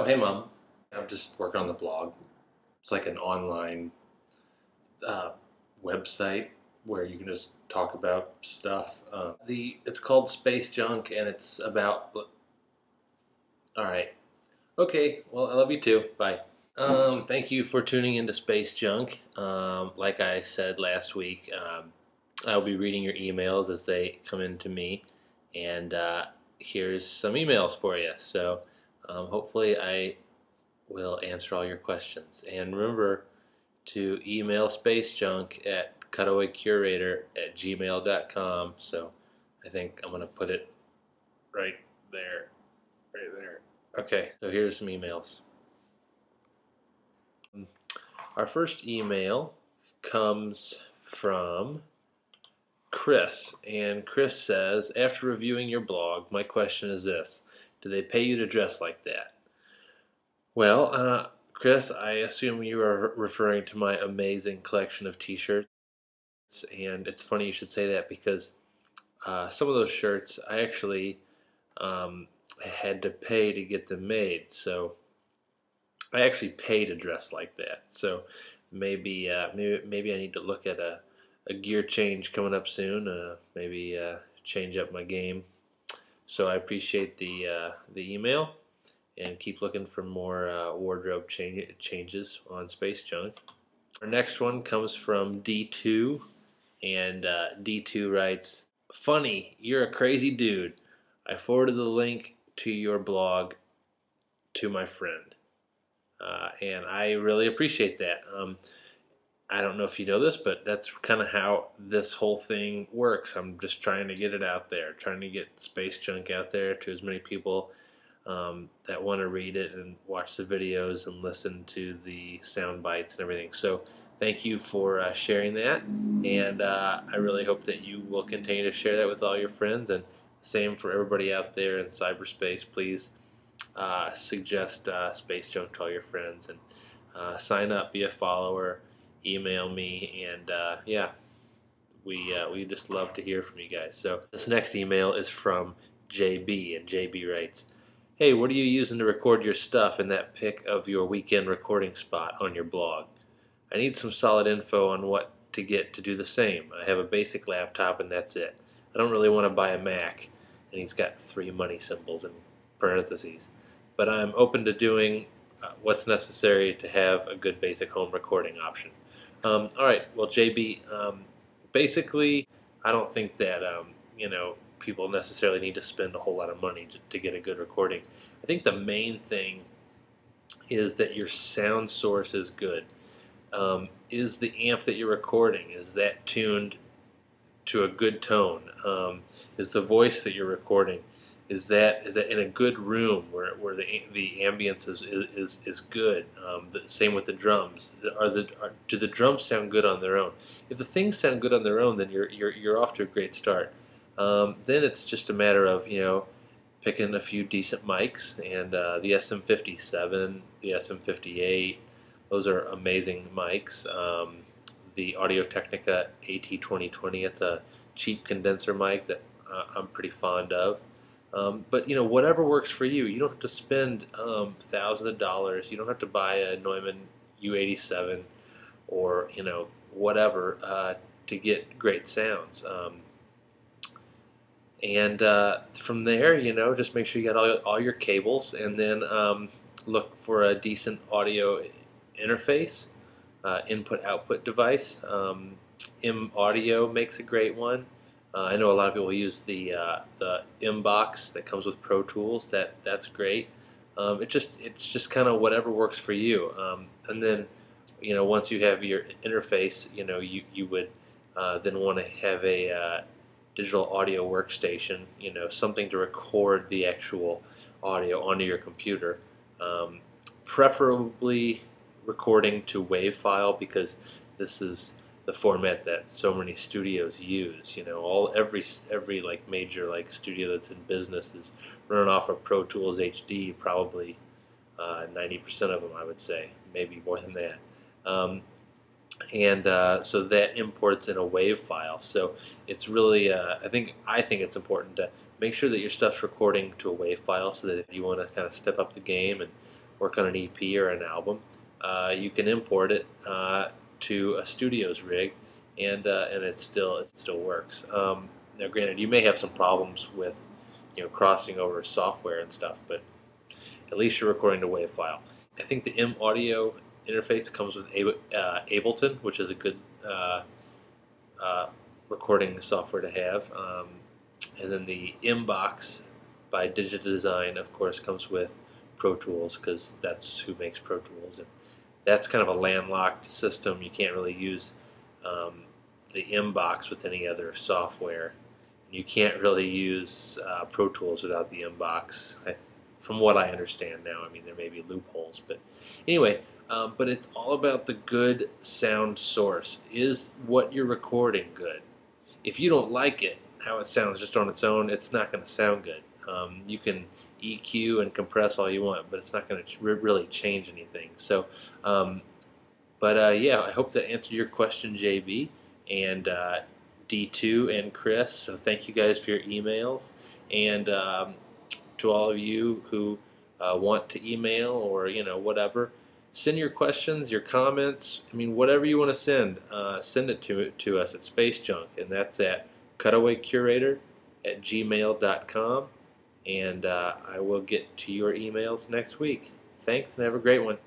Hey Mom, I'm just working on the blog. It's like an online uh, website where you can just talk about stuff. It's called Space Junk, and it's about. All right, okay. Well, I love you too. Bye. Thank you for tuning into Space Junk. Like I said last week, I'll be reading your emails as they come in to me, and here's some emails for you. So hopefully I will answer all your questions. And remember to email spacejunk at cutawaycurator@gmail.com. So I think I'm going to put it right there. Right there. Okay, so here's some emails. Our first email comes from Chris, and Chris says, after reviewing your blog, my question is this: do they pay you to dress like that? Well, Chris, I assume you are referring to my amazing collection of t-shirts, and it's funny you should say that because some of those shirts I actually had to pay to get them made, so I actually pay to dress like that. So maybe I need to look at a gear change coming up soon. Maybe change up my game. So I appreciate the email, and keep looking for more wardrobe changes on Space Junk. Our next one comes from D2, and D2 writes, "Funny, you're a crazy dude. I forwarded the link to your blog to my friend, and I really appreciate that. I don't know if you know this, but that's kind of how this whole thing works. I'm just trying to get it out there, trying to get Space Junk out there to as many people that want to read it and watch the videos and listen to the sound bites and everything. So thank you for sharing that, and I really hope that you will continue to share that with all your friends, and same for everybody out there in cyberspace. Please suggest Space Junk to all your friends, and sign up, be a follower, email me, and yeah, we just love to hear from you guys. So this next email is from JB, and JB writes, "Hey, what are you using to record your stuff in that pic of your weekend recording spot on your blog? I need some solid info on what to get to do the same. I have a basic laptop and that's it. I don't really want to buy a Mac," and he's got 3 money symbols in parentheses, "but I'm open to doing what's necessary to have a good basic home recording option." All right, well, JB, basically, I don't think that people necessarily need to spend a whole lot of money to get a good recording. I think the main thing is that your sound source is good. Is the amp that you're recording, is that tuned to a good tone? Is the voice that you're recording, is that in a good room where the ambience is good? The same with the drums. Do the drums sound good on their own? If the things sound good on their own, then you're off to a great start. Then it's just a matter of picking a few decent mics, and the SM57, the SM58. Those are amazing mics. The Audio-Technica AT2020, it's a cheap condenser mic that I'm pretty fond of. But whatever works for you. You don't have to spend thousands of dollars. You don't have to buy a Neumann U87 or whatever to get great sounds. And from there, just make sure you got all your cables, and then look for a decent audio interface, input-output device. M Audio makes a great one. I know a lot of people use the M-Box that comes with Pro Tools. That's great. It's just kind of whatever works for you. And then once you have your interface, you would then want to have a digital audio workstation. Something to record the actual audio onto your computer. Preferably recording to WAV file, because this is the format that so many studios use. Every like major studio that's in business is running off of Pro Tools HD. Probably 90% of them, I would say, maybe more than that. And so that imports in a WAV file. So it's really, I think it's important to make sure that your stuff's recording to a WAV file, so that if you want to kind of step up the game and work on an EP or an album, you can import it to a studio's rig, and it still works. Now, granted, you may have some problems with crossing over software and stuff, but at least you're recording the WAV file. I think the M Audio interface comes with Ableton, which is a good recording software to have. And then the Mbox by Digidesign, of course, comes with Pro Tools, because that's who makes Pro Tools. And that's kind of a landlocked system. You can't really use the Mbox with any other software. You can't really use Pro Tools without the Mbox. From what I understand now, I mean, there may be loopholes, but anyway, but it's all about the good sound source. Is what you're recording good? If you don't like it, how it sounds just on its own, it's not going to sound good. You can EQ and compress all you want, but it's not going to really change anything. So, yeah, I hope that answered your question, JB, and D2 and Chris. So thank you guys for your emails, and to all of you who want to email or whatever, send your questions, your comments. I mean, whatever you want to send it to us at Space Junk, and that's at cutawaycurator@gmail.com, and I will get to your emails next week. Thanks, and have a great one.